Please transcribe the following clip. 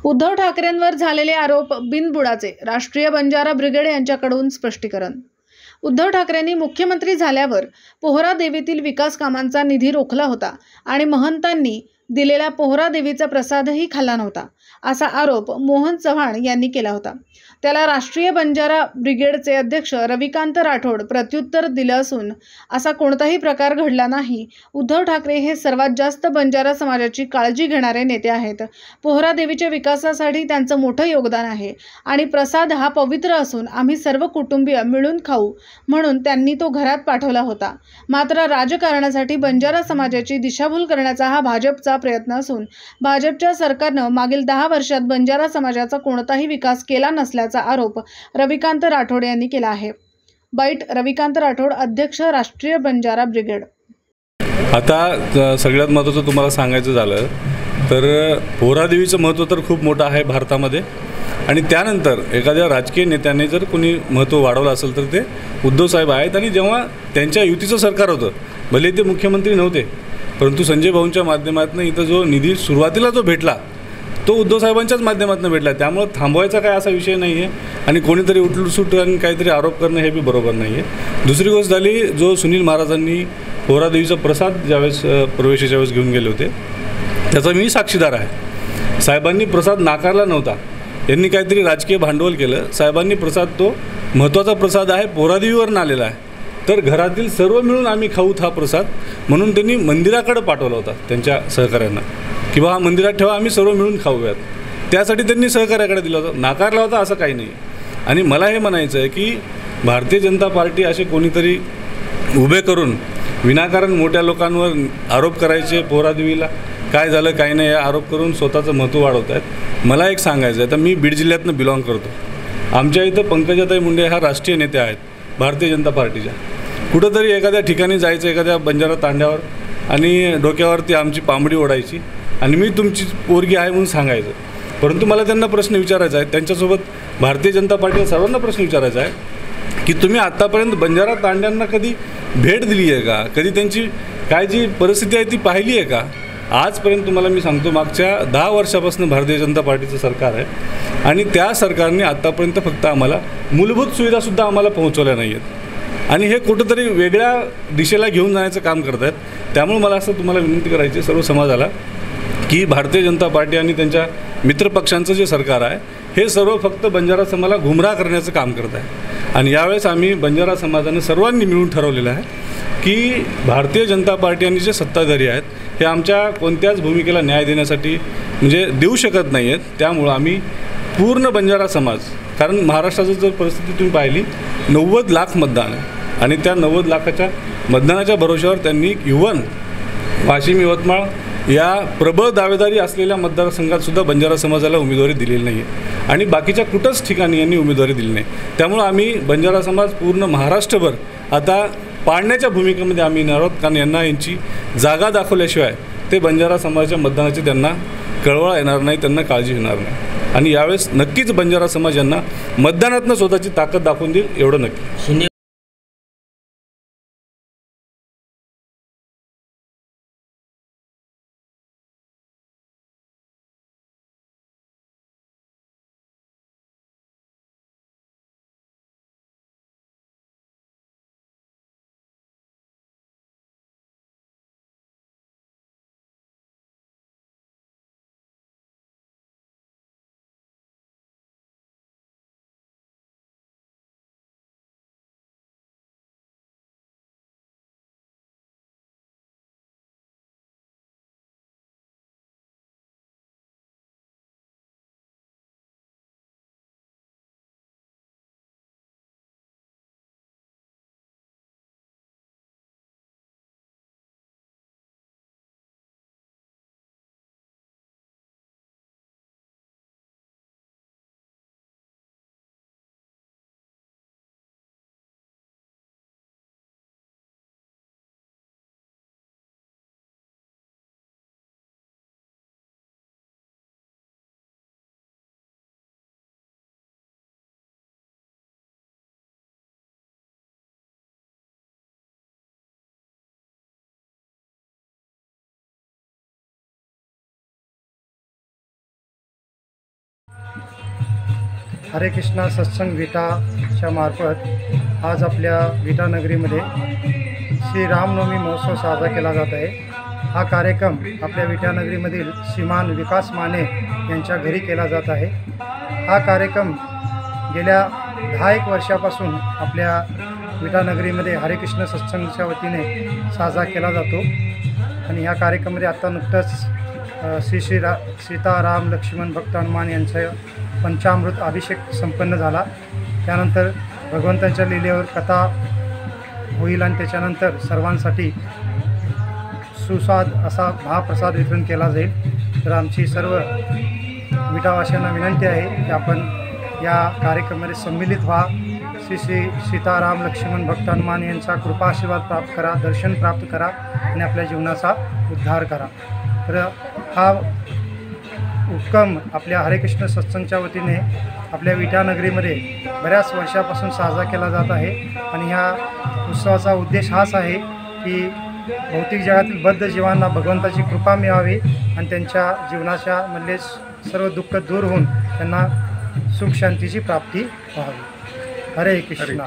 उद्धव ठाकरेंवर झालेले आरोप बिनबुडाचे, राष्ट्रीय बंजारा ब्रिगेड यांच्याकडून स्पष्टीकरण। उद्धव ठाकरेंनी मुख्यमंत्री झाल्यावर पोहरा देवीतील विकास कामांचा निधी रोखला होता आणि महंतांनी दिलेला पोहरा देवीचा प्रसादही खाल्ला नव्हता, असा आरोप मोहन चव्हाण यांनी केला होता। त्याला राष्ट्रीय बंजारा ब्रिगेडचे अध्यक्ष रविकांत राठोड प्रत्युत्तर दिलं असून असा कोणताही प्रकार घडला नाही। उद्धव ठाकरे हे सर्वात जास्त बंजारा समाजाची काळजी घेणारे नेते आहेत। पोहरा देवीच्या विकासासाठी त्यांचं मोठं योगदान आहे आणि प्रसाद हा पवित्र असून आम्ही सर्व कुटुंबीय मिळून खाऊ म्हणून त्यांनी तो घरात पाठवला होता। मात्र राजकारणासाठी बंजारा समाजाची दिशाभूल करण्याचा हा भाजपचा प्रयत्न असून भाजपच्या सरकारनं मागील 10 वर्षात बंजारा समाजाचा कोणताही विकास केला नसल्याचा आरोप रविकांत राठोड यांनी केला आहे। बाईट रविकांत राठोड, अध्यक्ष, राष्ट्रीय बंजारा ब्रिगेड। आता सगळ्यात महत्त्वाचं तुम्हाला सांगायचं झालं तर पोहरा देवीचं महत्त्व तर खूप मोठं आहे भारतामध्ये आणि त्यानंतर एखाद्या राजकीय नेत्याने जर कोणी महत्त्व वाढवलं असेल तर ते उद्धव साहेब आहेत। आणि जेव्हा त्यांच्या युतीचं सरकार होतं, भले ते मुख्यमंत्री नव्हते, परंतु संजय भाऊंच्या माध्यमातून इथं जो निधी सुरुवातीला जो भेटला तो उद्धव साहेबांच्याच माध्यमातून भेटला। त्यामुळे थांबवायचा काय असा विषय नाही आहे आणि कोणीतरी उठलसूट आणि काहीतरी आरोप करणं हे बी बरोबर नाही आहे। दुसरी गोष्ट झाली, जो सुनील महाराजांनी पोहरा देवीचा प्रसाद ज्यावेळेस प्रवेशाच्या वेळेस घेऊन गेले होते त्याचा मी साक्षीदार आहे। साहेबांनी प्रसाद नाकारला नव्हता, यांनी काहीतरी राजकीय भांडवल केलं। साहेबांनी प्रसाद, तो महत्त्वाचा प्रसाद आहे, पोहरा देवीवरून आलेला आहे, तर घरातील सर्व मिळून आम्ही खाऊत हा प्रसाद म्हणून त्यांनी मंदिराकडे पाठवला होता त्यांच्या सहकाऱ्यांना, किंवा हा मंदिरात ठेवा, आम्ही सर्व मिळून खाऊयात। त्यासाठी त्यांनी सहकार्याकडे दिला होता, नाकारला होता असं काही नाही। आणि मला हे म्हणायचं आहे की भारतीय जनता पार्टी असे कोणीतरी उभे करून विनाकारण मोठ्या लोकांवर आरोप करायचे, पोहरा देवीला काय झालं काय नाही या आरोप करून स्वतःचं महत्त्व वाढवत आहेत। मला एक सांगायचं आहे, तर मी बीड जिल्ह्यातनं बिलॉंग करतो। आमच्या इथं पंकजाताई मुंडे ह्या राष्ट्रीय नेत्या आहेत भारतीय जनता पार्टीच्या। कुठंतरी एखाद्या ठिकाणी जायचं, एखाद्या बंजारा तांड्यावर, आणि डोक्यावरती आमची पांबडी ओढायची आणि मी तुमची पोरगी आहे म्हणून सांगायचं। परंतु मला त्यांना प्रश्न विचारायचा आहे, त्यांच्यासोबत भारतीय जनता पार्टीला सर्वांना प्रश्न विचारायचा आहे की तुम्ही आत्तापर्यंत बंजारा तांड्यांना कधी भेट दिली आहे का? कधी त्यांची काय जी परिस्थिती आहे ती पाहिली आहे का? आजपर्यंत तुम्हाला मी सांगतो, मागच्या 10 वर्षापासून भारतीय जनता पार्टीचं सरकार आहे आणि त्या सरकारने आत्तापर्यंत फक्त आम्हाला मूलभूत सुविधासुद्धा आम्हाला पोहोचवल्या नाही आहेत आणि हे कुठंतरी वेगळ्या दिशेला घेऊन जाण्याचं काम करत आहेत। त्यामुळे मला असं तुम्हाला विनंती करायची सर्व समाजाला की भारतीय जनता पार्टी आणि त्यांच्या मित्रपक्षांचं जे सरकार आहे हे सर्व फक्त बंजारा समाजाला गुमराह करण्याचं काम करत आहे। आणि यावेळेस आम्ही बंजारा समाजाने सर्वांनी मिळून ठरवलेलं आहे की भारतीय जनता पार्टी आणि जे सत्ताधारी आहेत हे आमच्या कोणत्याच भूमिकेला न्याय देण्यासाठी म्हणजे देऊ शकत नाही आहेत। त्यामुळं आम्ही पूर्ण बंजारा समाज, कारण महाराष्ट्राचं जर परिस्थिती तुम्ही पाहिली, 90 लाख मतदान आहे आणि त्या 90 लाखाच्या मतदानाच्या भरोश्यावर त्यांनी इव्हन वाशिम, यवतमाळ या प्रबळ दावेदारी असलेल्या मतदारसंघातसुद्धा बंजारा समाजाला उमेदवारी दिलेली नाही आहे आणि बाकीच्या कुठंच ठिकाणी यांनी उमेदवारी दिली नाही। त्यामुळं आम्ही बंजारा समाज पूर्ण महाराष्ट्रभर आता पाडण्याच्या भूमिकेमध्ये आम्ही येणार आहोत, कारण यांना यांची जागा दाखवल्याशिवाय ते बंजारा समाजाच्या मतदानाची त्यांना कळवळा येणार नाही, त्यांना काळजी होणार नाही। आणि यावेळेस नक्कीच बंजारा समाज यांना मतदानातनं स्वतःची ताकद दाखवून देईल, एवढं नक्की। हरे कृष्णा सत्संग विटाच्या मार्फत आज आपल्या विटा नगरीमध्ये श्री रामनवमी महोत्सव साजरा केला जात आहे। हा कार्यक्रम आपल्या विटा नगरीमधील श्रीमान विकास माने यांच्या घरी केला जात आहे। हा कार्यक्रम गेल्या 10 वर्षापासून आपल्या विटा नगरीमध्ये हरे कृष्ण सत्संगच्या वतीने साजरा केला जातो आणि ह्या कार्यक्रमामध्ये आता नुकतंच सीताराम लक्ष्मण भक्त हनुमान यांचा पंचामृत अभिषेक संपन्न झाला। त्यानंतर भगवंतांच्या लीलेवर कथा होईल आणि त्याच्यानंतर सर्वांसाठी सुस्वाद असा महाप्रसाद वितरण केला जाईल। तर आमची सर्व विटावासियांना विनंती आहे की आपण या कार्यक्रमामध्ये सम्मिलित व्हा, श्री सीताराम लक्ष्मण भक्त हनुमान यांचा कृपा आशीर्वाद प्राप्त करा, दर्शन प्राप्त करा आणि आपल्या जीवनाचा उद्धार करा। तर हा उपक्रम आपल्या हरे कृष्ण सत्संगच्या वतीने आपल्या विटा नगरीमध्ये बऱ्याच वर्षापासून साजरा केला जात आहे आणि ह्या उत्सवाचा उद्देश हाच आहे की भौतिक जगातील बद्ध जीवांना भगवंताची कृपा मिळावी आणि त्यांच्या जीवनाच्या मधले सर्व दुःख दूर होऊन त्यांना सुख शांतीची प्राप्ती व्हावी। हरे कृष्णा।